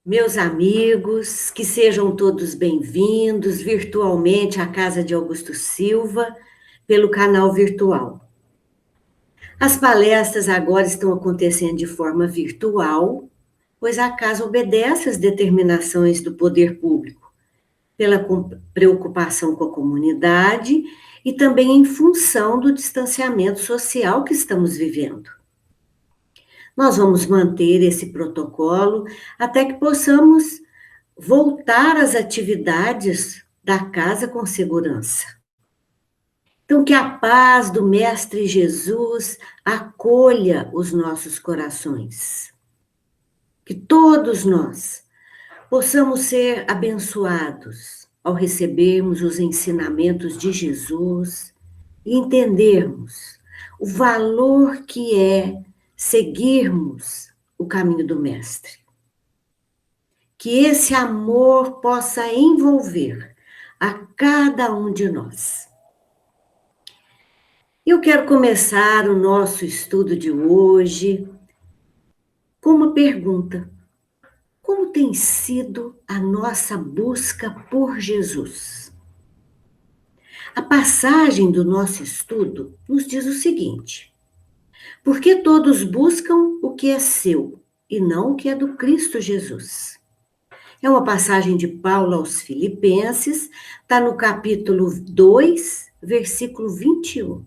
Meus amigos, que sejam todos bem-vindos virtualmente à Casa de Augusto Silva, pelo canal virtual. As palestras agora estão acontecendo de forma virtual, pois a casa obedece às determinações do poder público, pela preocupação com a comunidade e também em função do distanciamento social que estamos vivendo. Nós vamos manter esse protocolo até que possamos voltar às atividades da casa com segurança. Então, que a paz do Mestre Jesus acolha os nossos corações. Que todos nós possamos ser abençoados ao recebermos os ensinamentos de Jesus e entendermos o valor que é seguirmos o caminho do Mestre. Que esse amor possa envolver a cada um de nós. Eu quero começar o nosso estudo de hoje com uma pergunta. Como tem sido a nossa busca por Jesus? A passagem do nosso estudo nos diz o seguinte: porque todos buscam o que é seu e não o que é do Cristo Jesus. É uma passagem de Paulo aos Filipenses, está no capítulo 2, versículo 21.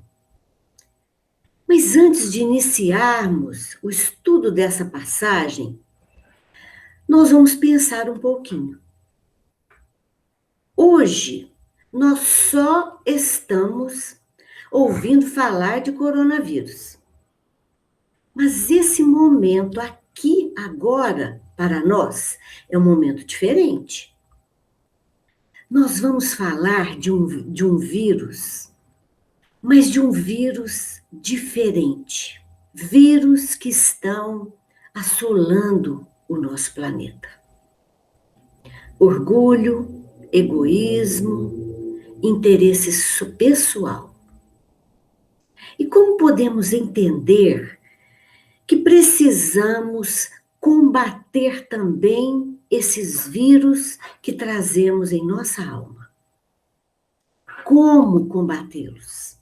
Mas antes de iniciarmos o estudo dessa passagem, nós vamos pensar um pouquinho. Hoje, nós só estamos ouvindo falar de coronavírus. Mas esse momento aqui, agora, para nós, é um momento diferente. Nós vamos falar de um vírus, mas de um vírus diferente. Vírus que estão assolando o nosso planeta. Orgulho, egoísmo, interesse pessoal. E como podemos entender que precisamos combater também esses vírus que trazemos em nossa alma? Como combatê-los?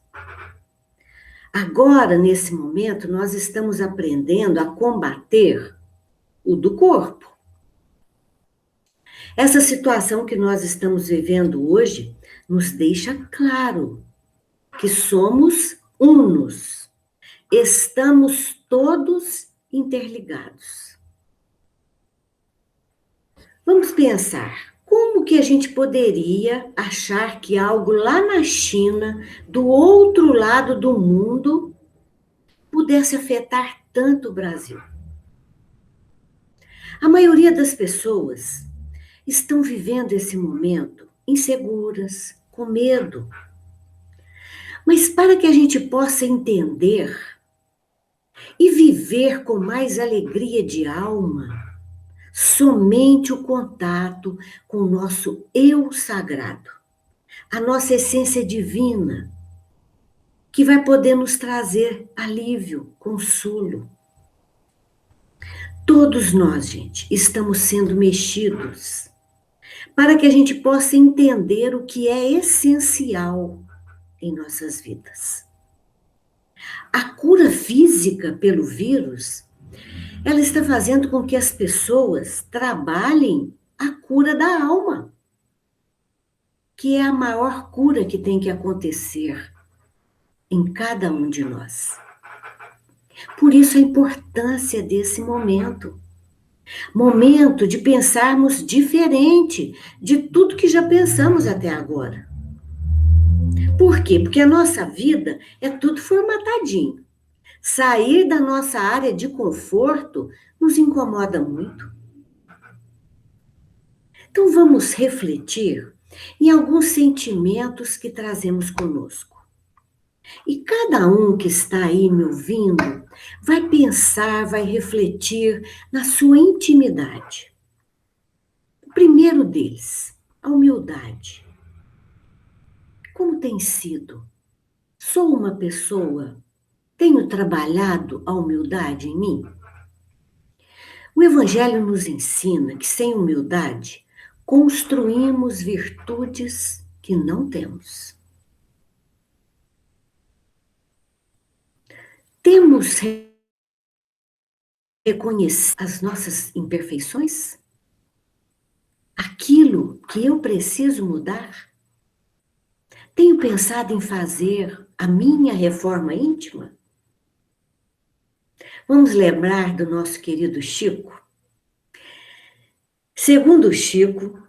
Agora, nesse momento, nós estamos aprendendo a combater o do corpo. Essa situação que nós estamos vivendo hoje nos deixa claro que somos unos, estamos todos interligados. Vamos pensar, como que a gente poderia achar que algo lá na China, do outro lado do mundo, pudesse afetar tanto o Brasil? A maioria das pessoas estão vivendo esse momento inseguras, com medo. Mas para que a gente possa entender e viver com mais alegria de alma, somente o contato com o nosso eu sagrado, a nossa essência divina, que vai poder nos trazer alívio, consolo. Todos nós, gente, estamos sendo mexidos para que a gente possa entender o que é essencial em nossas vidas. A cura física pelo vírus, ela está fazendo com que as pessoas trabalhem a cura da alma, que é a maior cura que tem que acontecer em cada um de nós. Por isso a importância desse momento. Momento de pensarmos diferente de tudo que já pensamos até agora. Por quê? Porque a nossa vida é tudo formatadinho. Sair da nossa área de conforto nos incomoda muito. Então vamos refletir em alguns sentimentos que trazemos conosco. E cada um que está aí me ouvindo vai pensar, vai refletir na sua intimidade. O primeiro deles, a humildade. Como tem sido? Sou uma pessoa, tenho trabalhado a humildade em mim? O Evangelho nos ensina que sem humildade construímos virtudes que não temos. Temos reconhecer as nossas imperfeições? Aquilo que eu preciso mudar? Tenho pensado em fazer a minha reforma íntima? Vamos lembrar do nosso querido Chico? Segundo Chico,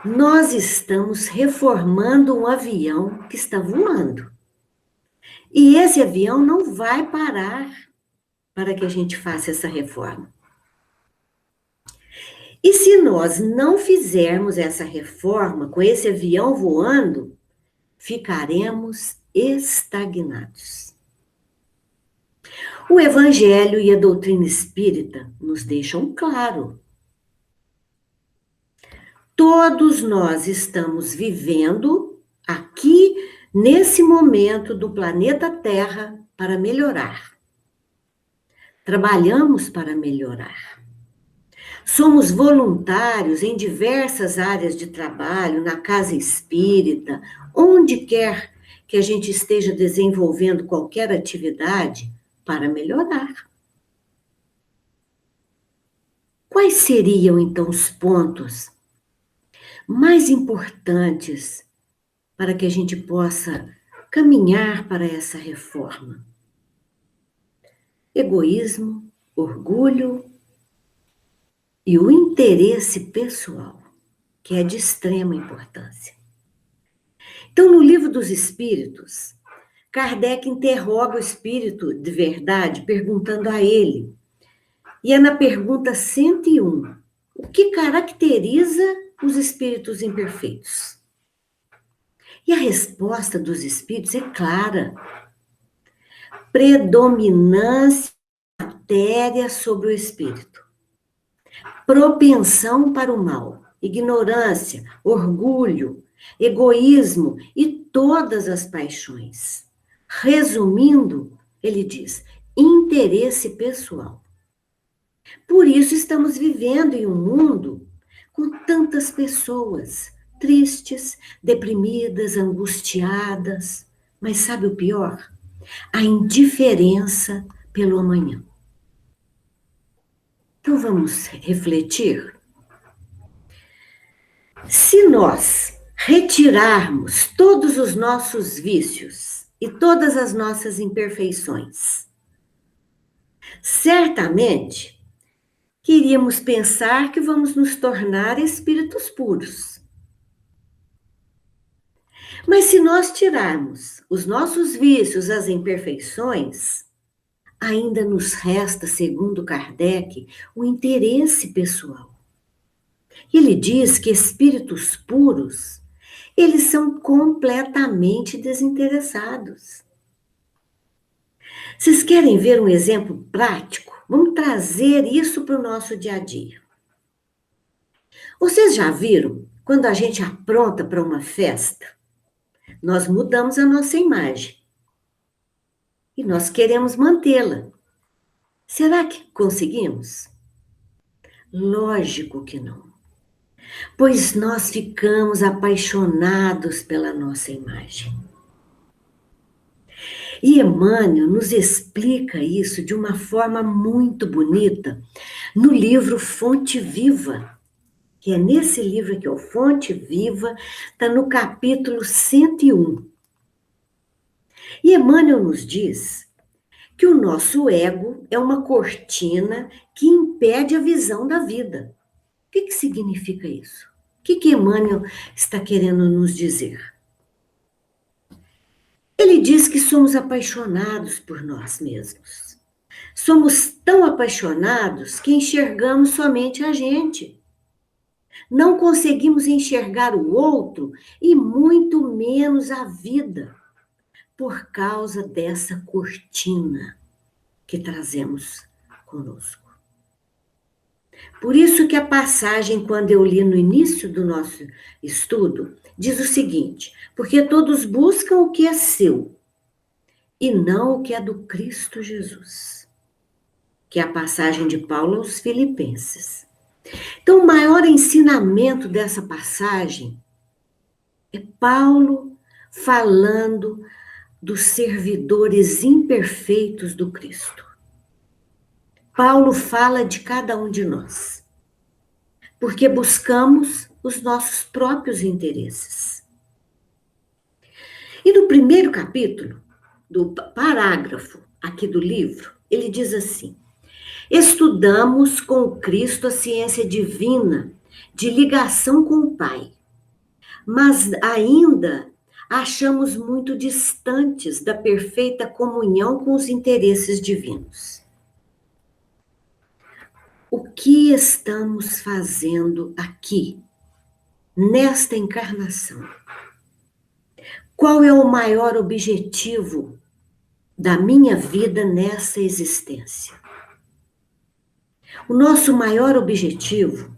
nós estamos reformando um avião que está voando. E esse avião não vai parar para que a gente faça essa reforma. E se nós não fizermos essa reforma com esse avião voando, ficaremos estagnados. O Evangelho e a doutrina espírita nos deixam claro. Todos nós estamos vivendo aqui, nesse momento do planeta Terra, para melhorar. Trabalhamos para melhorar. Somos voluntários em diversas áreas de trabalho, na casa espírita, onde quer que a gente esteja desenvolvendo qualquer atividade para melhorar. Quais seriam, então, os pontos mais importantes para que a gente possa caminhar para essa reforma? Egoísmo, orgulho e o interesse pessoal, que é de extrema importância. Então, no Livro dos Espíritos, Kardec interroga o espírito de verdade, perguntando a ele, e é na pergunta 101, o que caracteriza os espíritos imperfeitos? E a resposta dos espíritos é clara. Predominância da matéria sobre o espírito. Propensão para o mal, ignorância, orgulho, egoísmo e todas as paixões. Resumindo, ele diz, interesse pessoal. Por isso estamos vivendo em um mundo com tantas pessoas tristes, deprimidas, angustiadas. Mas sabe o pior? A indiferença pelo amanhã. Então vamos refletir. Se nós retirarmos todos os nossos vícios e todas as nossas imperfeições, certamente queríamos pensar que vamos nos tornar espíritos puros. Mas se nós tirarmos os nossos vícios, as imperfeições, ainda nos resta, segundo Kardec, o interesse pessoal. Ele diz que espíritos puros, eles são completamente desinteressados. Vocês querem ver um exemplo prático? Vamos trazer isso para o nosso dia a dia. Vocês já viram, quando a gente apronta para uma festa, nós mudamos a nossa imagem. E nós queremos mantê-la. Será que conseguimos? Lógico que não. Pois nós ficamos apaixonados pela nossa imagem. E Emmanuel nos explica isso de uma forma muito bonita no livro Fonte Viva, que é nesse livro aqui, ó, Fonte Viva, está no capítulo 101. E Emmanuel nos diz que o nosso ego é uma cortina que impede a visão da vida. O que significa isso? O que Emmanuel está querendo nos dizer? Ele diz que somos apaixonados por nós mesmos. Somos tão apaixonados que enxergamos somente a gente. Não conseguimos enxergar o outro e muito menos a vida, por causa dessa cortina que trazemos conosco. Por isso que a passagem, quando eu li no início do nosso estudo, diz o seguinte, porque todos buscam o que é seu, e não o que é do Cristo Jesus. que é a passagem de Paulo aos Filipenses. Então, o maior ensinamento dessa passagem é Paulo falando dos servidores imperfeitos do Cristo. Paulo fala de cada um de nós, porque buscamos os nossos próprios interesses. E no primeiro capítulo, do parágrafo aqui do livro, ele diz assim: estudamos com Cristo a ciência divina de ligação com o Pai, mas ainda achamos muito distantes da perfeita comunhão com os interesses divinos. O que estamos fazendo aqui, nesta encarnação? Qual é o maior objetivo da minha vida nessa existência? O nosso maior objetivo,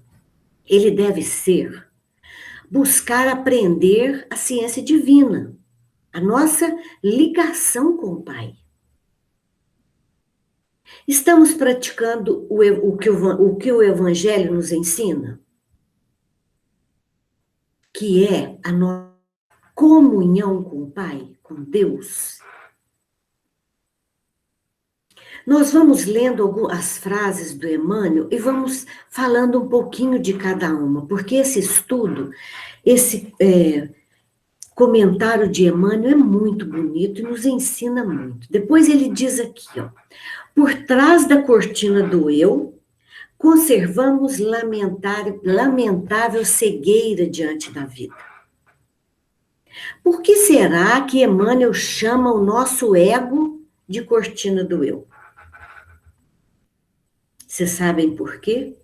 ele deve ser buscar aprender a ciência divina, a nossa ligação com o Pai. Estamos praticando o que o Evangelho nos ensina? Que é a nossa comunhão com o Pai, com Deus. Nós vamos lendo as frases do Emmanuel e vamos falando um pouquinho de cada uma, porque esse estudo, esse comentário de Emmanuel é muito bonito e nos ensina muito. Depois ele diz aqui, ó: por trás da cortina do eu, conservamos lamentável cegueira diante da vida. Por que será que Emmanuel chama o nosso ego de cortina do eu? Vocês sabem por quê?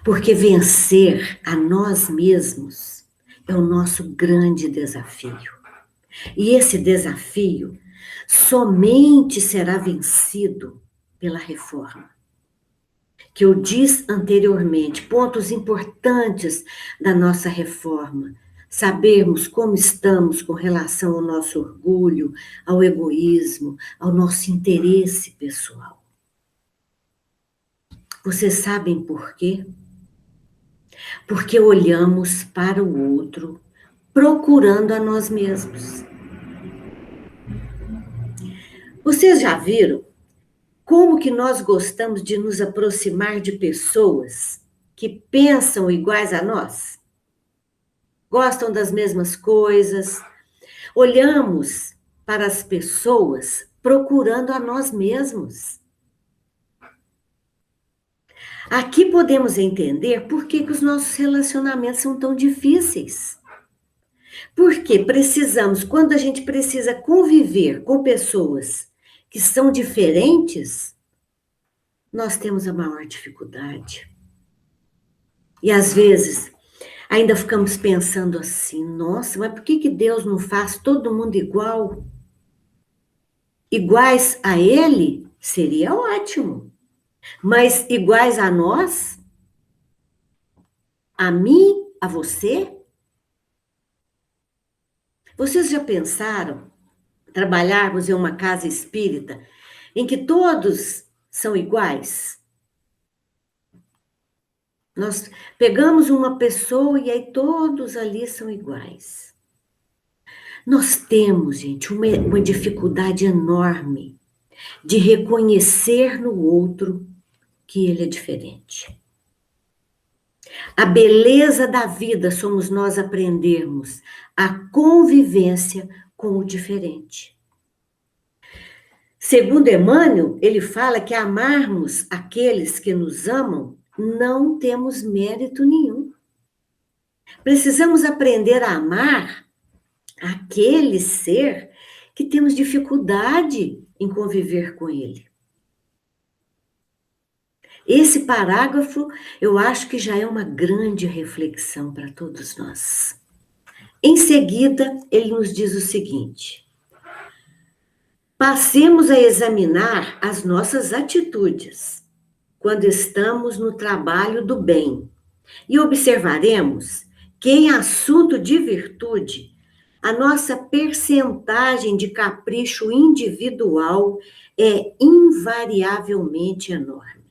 Porque vencer a nós mesmos é o nosso grande desafio. E esse desafio somente será vencido pela reforma. Que eu disse anteriormente, pontos importantes da nossa reforma. Sabermos como estamos com relação ao nosso orgulho, ao egoísmo, ao nosso interesse pessoal. Vocês sabem por quê? Porque olhamos para o outro, procurando a nós mesmos. Vocês já viram como que nós gostamos de nos aproximar de pessoas que pensam iguais a nós? Gostam das mesmas coisas? Olhamos para as pessoas procurando a nós mesmos. Aqui podemos entender por que os nossos relacionamentos são tão difíceis. Porque precisamos, quando a gente precisa conviver com pessoas que são diferentes, nós temos a maior dificuldade. E às vezes ainda ficamos pensando assim: nossa, mas por que Deus não faz todo mundo igual? Iguais a Ele seria ótimo. Mas iguais a nós? A mim? A você? Vocês já pensaram trabalharmos em uma casa espírita em que todos são iguais? Nós pegamos uma pessoa e aí todos ali são iguais. Nós temos, gente, uma dificuldade enorme de reconhecer no outro que ele é diferente. A beleza da vida somos nós aprendermos a convivência com o diferente. Segundo Emmanuel, ele fala que amarmos aqueles que nos amam não temos mérito nenhum. Precisamos aprender a amar aquele ser que temos dificuldade em conviver com ele. Esse parágrafo, eu acho que já é uma grande reflexão para todos nós. Em seguida, ele nos diz o seguinte: passemos a examinar as nossas atitudes quando estamos no trabalho do bem e observaremos que, em assunto de virtude, a nossa percentagem de capricho individual é invariavelmente enorme.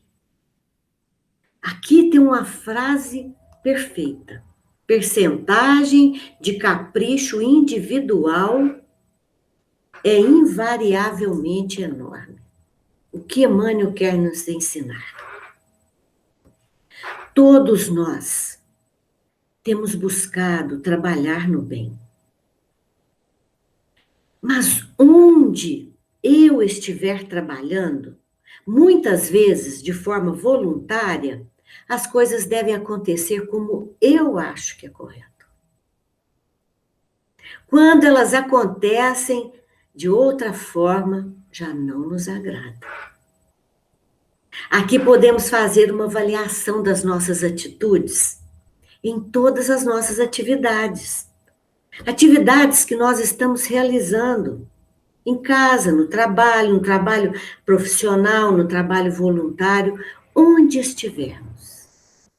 Aqui tem uma frase perfeita. Percentagem de capricho individual é invariavelmente enorme. O que Emmanuel quer nos ensinar? Todos nós temos buscado trabalhar no bem. Mas onde eu estiver trabalhando, muitas vezes de forma voluntária, as coisas devem acontecer como eu acho que é correto. Quando elas acontecem de outra forma, já não nos agrada. Aqui podemos fazer uma avaliação das nossas atitudes em todas as nossas atividades. Atividades que nós estamos realizando em casa, no trabalho profissional, no trabalho voluntário, onde estivermos.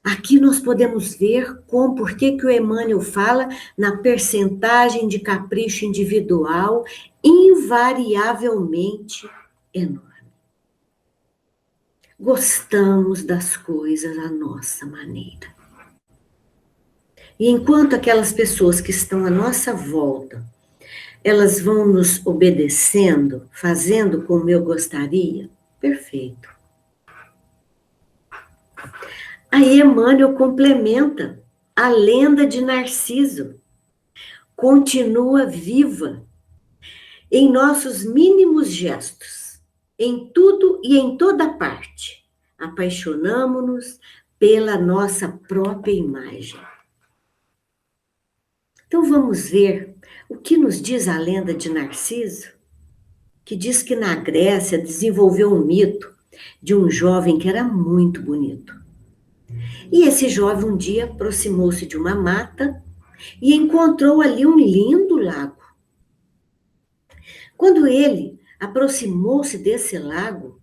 Aqui nós podemos ver por que o Emmanuel fala na percentagem de capricho individual invariavelmente enorme. Gostamos das coisas à nossa maneira. E enquanto aquelas pessoas que estão à nossa volta, elas vão nos obedecendo, fazendo como eu gostaria, perfeito. Aí Emmanuel complementa a lenda de Narciso. Continua viva em nossos mínimos gestos, em tudo e em toda parte. Apaixonamo-nos pela nossa própria imagem. Então vamos ver o que nos diz a lenda de Narciso, que diz que na Grécia desenvolveu um mito de um jovem que era muito bonito. E esse jovem um dia aproximou-se de uma mata e encontrou ali um lindo lago. Quando ele aproximou-se desse lago,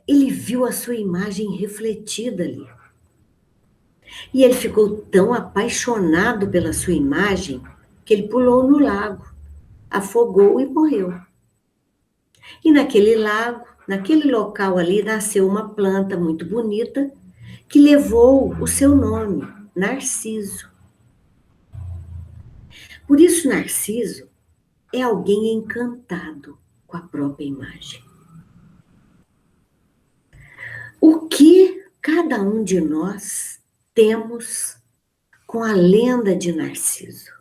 ele viu a sua imagem refletida ali. E ele ficou tão apaixonado pela sua imagem que ele pulou no lago, afogou e morreu. E naquele lago, naquele local ali, nasceu uma planta muito bonita que levou o seu nome, Narciso. Por isso, Narciso é alguém encantado com a própria imagem. O que cada um de nós temos com a lenda de Narciso?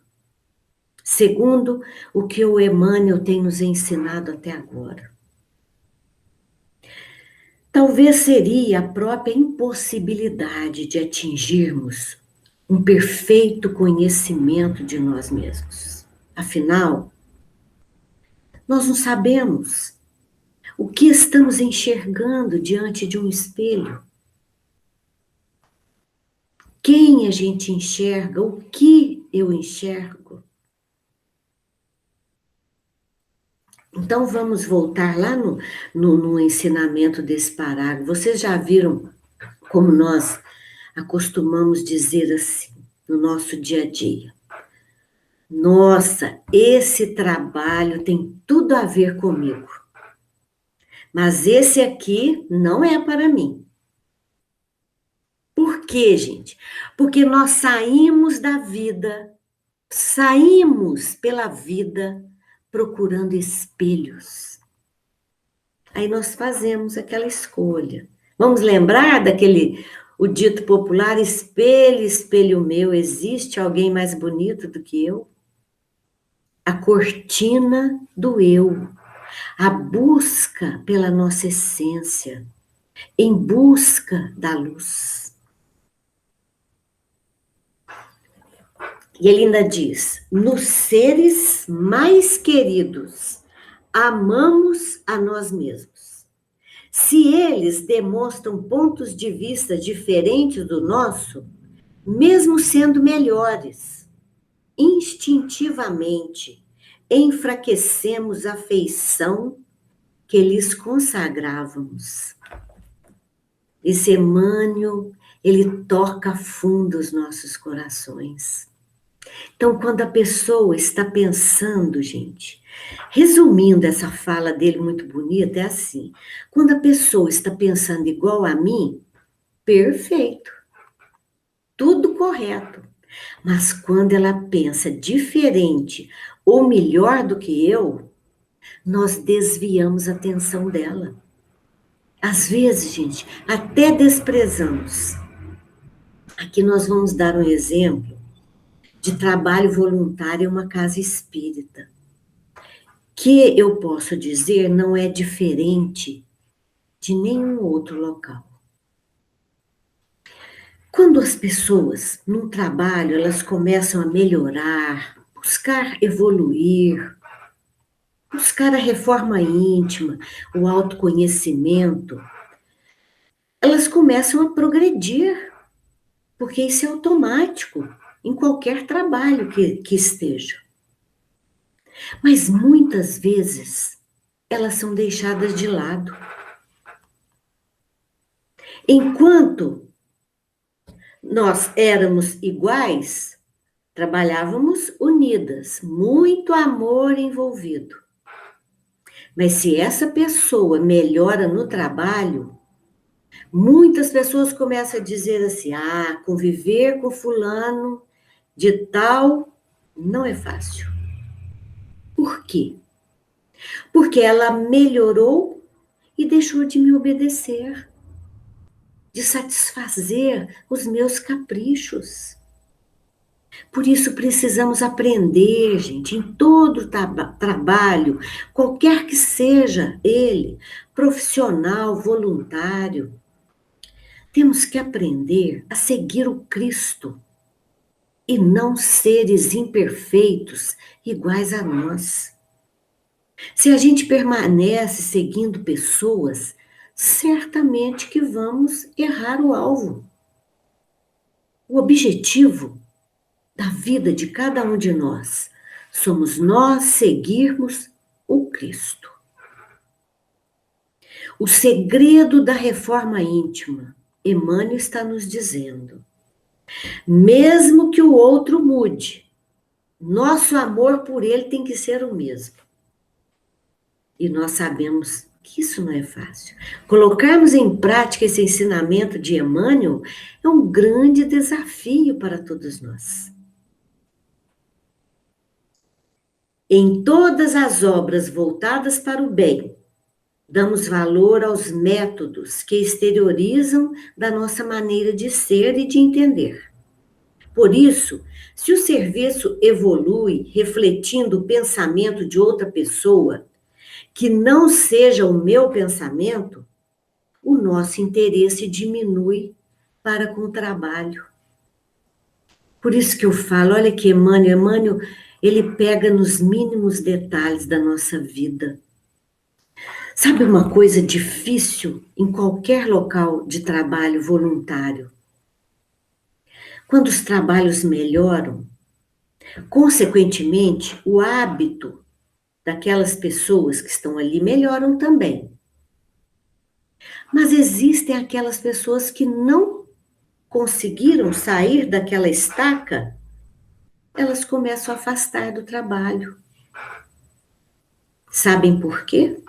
Segundo o que o Emmanuel tem nos ensinado até agora. Talvez seria a própria impossibilidade de atingirmos um perfeito conhecimento de nós mesmos. Afinal, nós não sabemos o que estamos enxergando diante de um espelho. Quem a gente enxerga, o que eu enxergo. Então vamos voltar lá no ensinamento desse parágrafo. Vocês já viram como nós acostumamos dizer assim, no nosso dia a dia. Nossa, esse trabalho tem tudo a ver comigo. Mas esse aqui não é para mim. Por quê, gente? Porque nós saímos da vida, saímos pela vida procurando espelhos. Aí nós fazemos aquela escolha. Vamos lembrar o dito popular, espelho, espelho meu, existe alguém mais bonito do que eu? A cortina do eu, a busca pela nossa essência, em busca da luz. E ele ainda diz, nos seres mais queridos, amamos a nós mesmos. Se eles demonstram pontos de vista diferentes do nosso, mesmo sendo melhores, instintivamente enfraquecemos a feição que lhes consagrávamos. Esse Emmanuel, ele toca fundo os nossos corações. Então, quando a pessoa está pensando, gente, resumindo essa fala dele muito bonita, é assim: quando a pessoa está pensando igual a mim, perfeito, tudo correto. Mas quando ela pensa diferente ou melhor do que eu, nós desviamos a atenção dela. Às vezes, gente, até desprezamos. Aqui nós vamos dar um exemplo de trabalho voluntário em uma casa espírita, que eu posso dizer não é diferente de nenhum outro local. Quando as pessoas, num trabalho, elas começam a melhorar, buscar evoluir, buscar a reforma íntima, o autoconhecimento, elas começam a progredir, porque isso é automático em qualquer trabalho que esteja. Mas muitas vezes elas são deixadas de lado. Enquanto nós éramos iguais, trabalhávamos unidas, muito amor envolvido. Mas se essa pessoa melhora no trabalho, muitas pessoas começam a dizer assim: ah, conviver com fulano de tal não é fácil. Por quê? Porque ela melhorou e deixou de me obedecer, de satisfazer os meus caprichos. Por isso precisamos aprender, gente, em todo trabalho, qualquer que seja ele, profissional, voluntário, temos que aprender a seguir o Cristo e não seres imperfeitos iguais a nós. Se a gente permanece seguindo pessoas, certamente que vamos errar o alvo. O objetivo da vida de cada um de nós somos nós seguirmos o Cristo. O segredo da reforma íntima, Emmanuel está nos dizendo: mesmo que o outro mude, nosso amor por ele tem que ser o mesmo. E nós sabemos que isso não é fácil. Colocarmos em prática esse ensinamento de Emmanuel é um grande desafio para todos nós. Em todas as obras voltadas para o bem, damos valor aos métodos que exteriorizam da nossa maneira de ser e de entender. Por isso, se o serviço evolui refletindo o pensamento de outra pessoa, que não seja o meu pensamento, o nosso interesse diminui para com o trabalho. Por isso que eu falo, olha que Emmanuel, ele pega nos mínimos detalhes da nossa vida. Sabe uma coisa difícil em qualquer local de trabalho voluntário? Quando os trabalhos melhoram, consequentemente, o hábito daquelas pessoas que estão ali melhoram também. Mas existem aquelas pessoas que não conseguiram sair daquela estaca, elas começam a afastar do trabalho. Sabem por quê?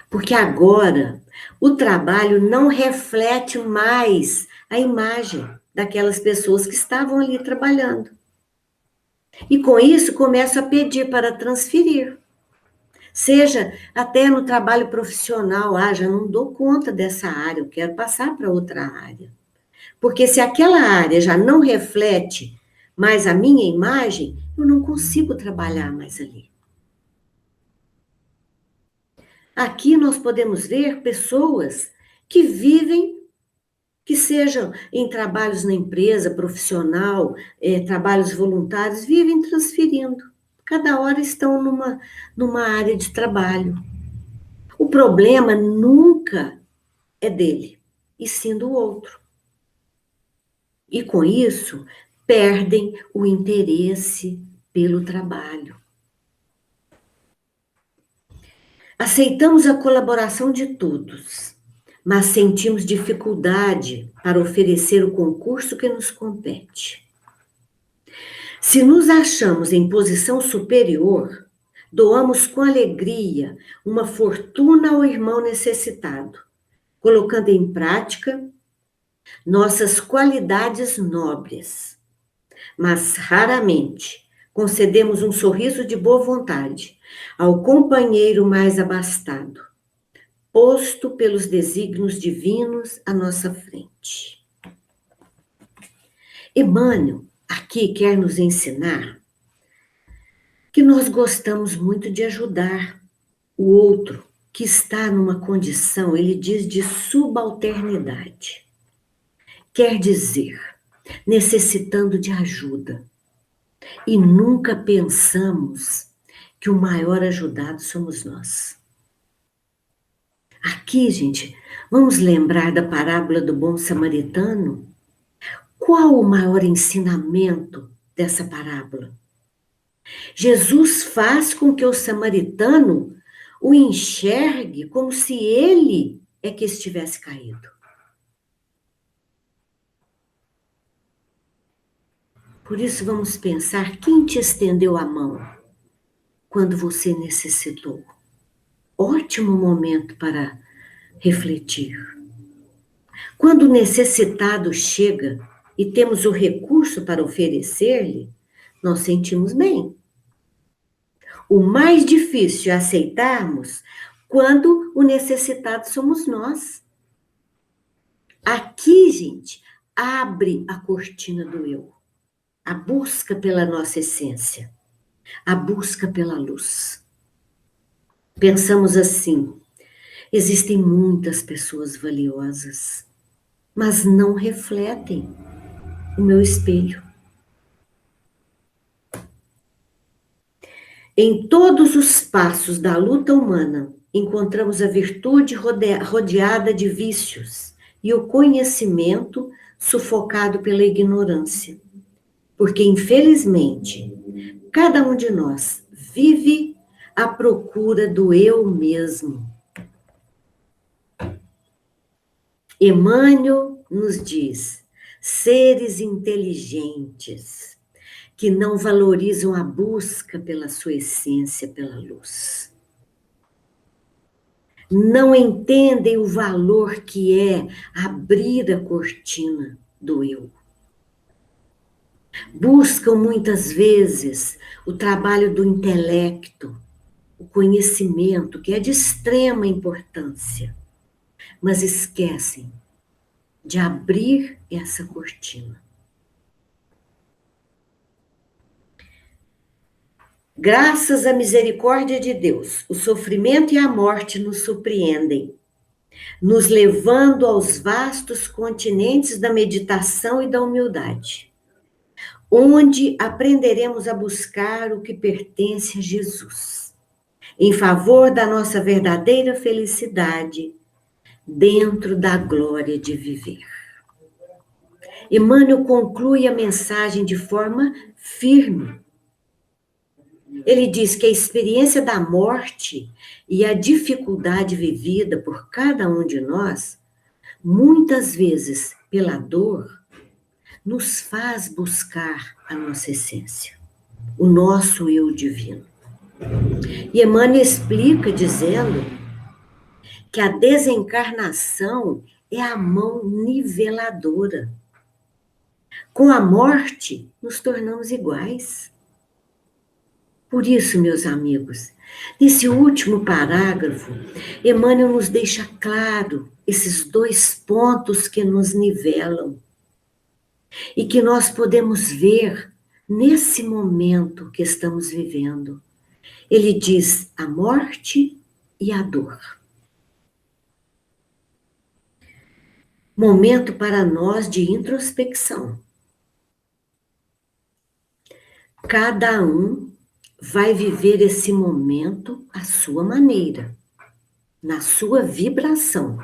Porque agora o trabalho não reflete mais a imagem daquelas pessoas que estavam ali trabalhando. E com isso começam a pedir para transferir. Seja até no trabalho profissional, já não dou conta dessa área, eu quero passar para outra área. Porque se aquela área já não reflete mais a minha imagem, eu não consigo trabalhar mais ali. Aqui nós podemos ver pessoas que vivem, que sejam em trabalhos na empresa, profissional, trabalhos voluntários, vivem transferindo. Cada hora estão numa área de trabalho. O problema nunca é dele, e sim do outro. E com isso, perdem o interesse pelo trabalho. Aceitamos a colaboração de todos, mas sentimos dificuldade para oferecer o concurso que nos compete. Se nos achamos em posição superior, doamos com alegria uma fortuna ao irmão necessitado, colocando em prática nossas qualidades nobres. Mas raramente concedemos um sorriso de boa vontade ao companheiro mais abastado, posto pelos desígnios divinos à nossa frente. Emmanuel aqui quer nos ensinar que nós gostamos muito de ajudar o outro que está numa condição, ele diz, de subalternidade. Quer dizer, necessitando de ajuda. E nunca pensamos que o maior ajudado somos nós. Aqui, gente, vamos lembrar da parábola do bom samaritano? Qual o maior ensinamento dessa parábola? Jesus faz com que o samaritano o enxergue como se ele é que estivesse caído. Por isso vamos pensar, quem te estendeu a mão quando você necessitou? Ótimo momento para refletir. Quando o necessitado chega e temos o recurso para oferecer-lhe, nós sentimos bem. O mais difícil é aceitarmos quando o necessitado somos nós. Aqui, gente, abre a cortina do eu. A busca pela nossa essência. A busca pela luz. Pensamos assim, existem muitas pessoas valiosas, mas não refletem o meu espelho. Em todos os passos da luta humana, encontramos a virtude rodeada de vícios e o conhecimento sufocado pela ignorância. Porque, infelizmente, cada um de nós vive à procura do eu mesmo. Emmanuel nos diz, seres inteligentes, que não valorizam a busca pela sua essência, pela luz. Não entendem o valor que é abrir a cortina do eu. Buscam muitas vezes o trabalho do intelecto, o conhecimento, que é de extrema importância, mas esquecem de abrir essa cortina. Graças à misericórdia de Deus, o sofrimento e a morte nos surpreendem, nos levando aos vastos continentes da meditação e da humildade, onde aprenderemos a buscar o que pertence a Jesus, em favor da nossa verdadeira felicidade, dentro da glória de viver. Emmanuel conclui a mensagem de forma firme. Ele diz que a experiência da morte e a dificuldade vivida por cada um de nós, muitas vezes pela dor, nos faz buscar a nossa essência, o nosso eu divino. E Emmanuel explica dizendo que a desencarnação é a mão niveladora. Com a morte, nos tornamos iguais. Por isso, meus amigos, nesse último parágrafo, Emmanuel nos deixa claro esses dois pontos que nos nivelam e que nós podemos ver nesse momento que estamos vivendo. Ele diz a morte e a dor. Momento para nós de introspecção. Cada um vai viver esse momento à sua maneira, na sua vibração.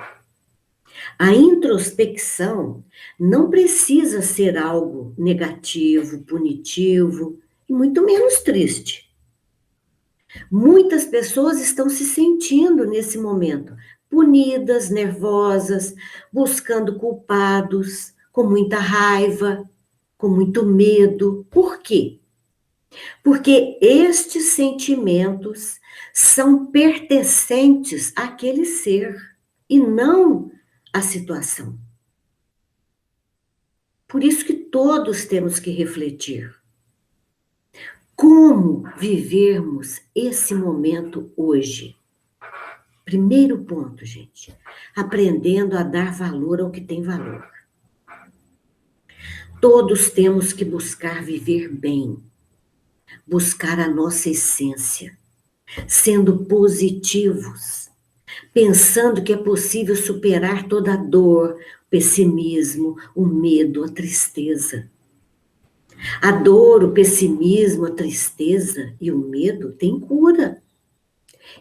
A introspecção não precisa ser algo negativo, punitivo e muito menos triste. Muitas pessoas estão se sentindo nesse momento punidas, nervosas, buscando culpados, com muita raiva, com muito medo. Por quê? Porque estes sentimentos são pertencentes àquele ser e não à situação. Por isso que todos temos que refletir. Como vivermos esse momento hoje? Primeiro ponto, gente, aprendendo a dar valor ao que tem valor. Todos temos que buscar viver bem, buscar a nossa essência, sendo positivos, pensando que é possível superar toda a dor, o pessimismo, o medo, a tristeza. A dor, o pessimismo, a tristeza e o medo têm cura.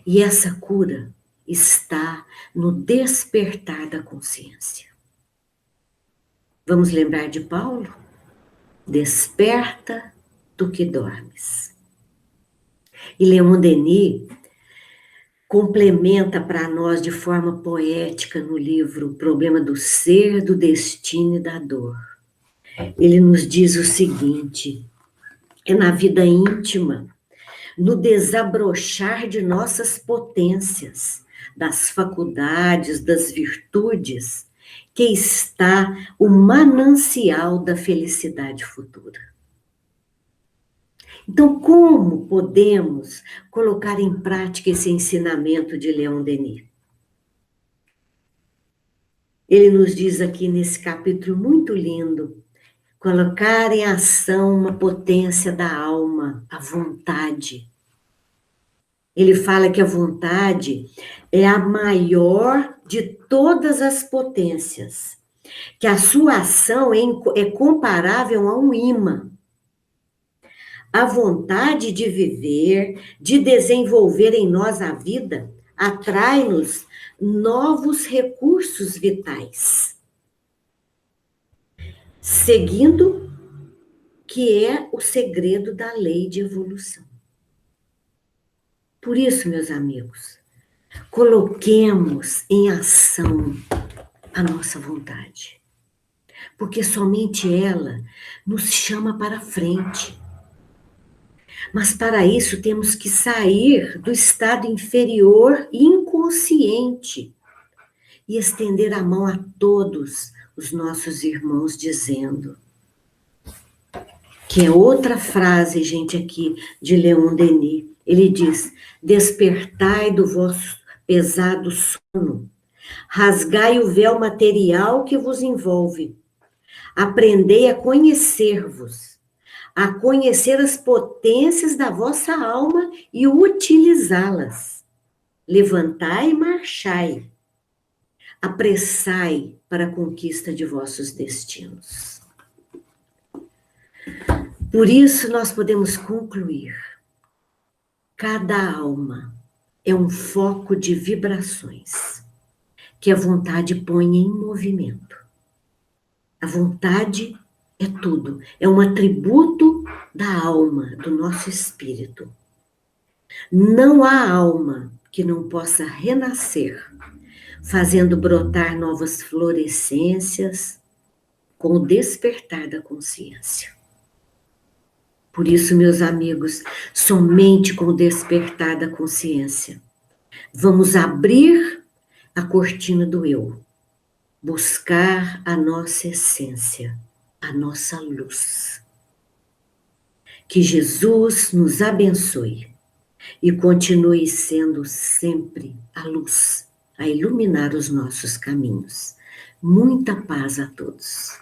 E essa cura está no despertar da consciência. Vamos lembrar de Paulo? Desperta do que dormes. E Leon Denis complementa para nós de forma poética no livro O Problema do Ser, do Destino e da Dor. Ele nos diz o seguinte: é na vida íntima, no desabrochar de nossas potências, das faculdades, das virtudes, que está o manancial da felicidade futura. Então, como podemos colocar em prática esse ensinamento de Leon Denis? Ele nos diz aqui nesse capítulo muito lindo, colocar em ação uma potência da alma, a vontade. Ele fala que a vontade é a maior de todas as potências, que a sua ação é comparável a um imã. A vontade de viver, de desenvolver em nós a vida, atrai-nos novos recursos vitais, seguindo que é o segredo da lei de evolução. Por isso, meus amigos, coloquemos em ação a nossa vontade, porque somente ela nos chama para frente. Mas para isso temos que sair do estado inferior e inconsciente e estender a mão a todos os nossos irmãos, dizendo, que é outra frase, gente, aqui de Leon Denis. Ele diz: despertai do vosso pesado sono, rasgai o véu material que vos envolve, aprendei a conhecer-vos, a conhecer as potências da vossa alma e utilizá-las. Levantai e marchai, apressai para a conquista de vossos destinos. Por isso nós podemos concluir, cada alma é um foco de vibrações que a vontade põe em movimento. A vontade é tudo, é um atributo da alma, do nosso espírito. Não há alma que não possa renascer, fazendo brotar novas florescências com o despertar da consciência. Por isso, meus amigos, somente com o despertar da consciência, vamos abrir a cortina do eu, buscar a nossa essência, a nossa luz. Que Jesus nos abençoe e continue sendo sempre a luz, a iluminar os nossos caminhos. Muita paz a todos.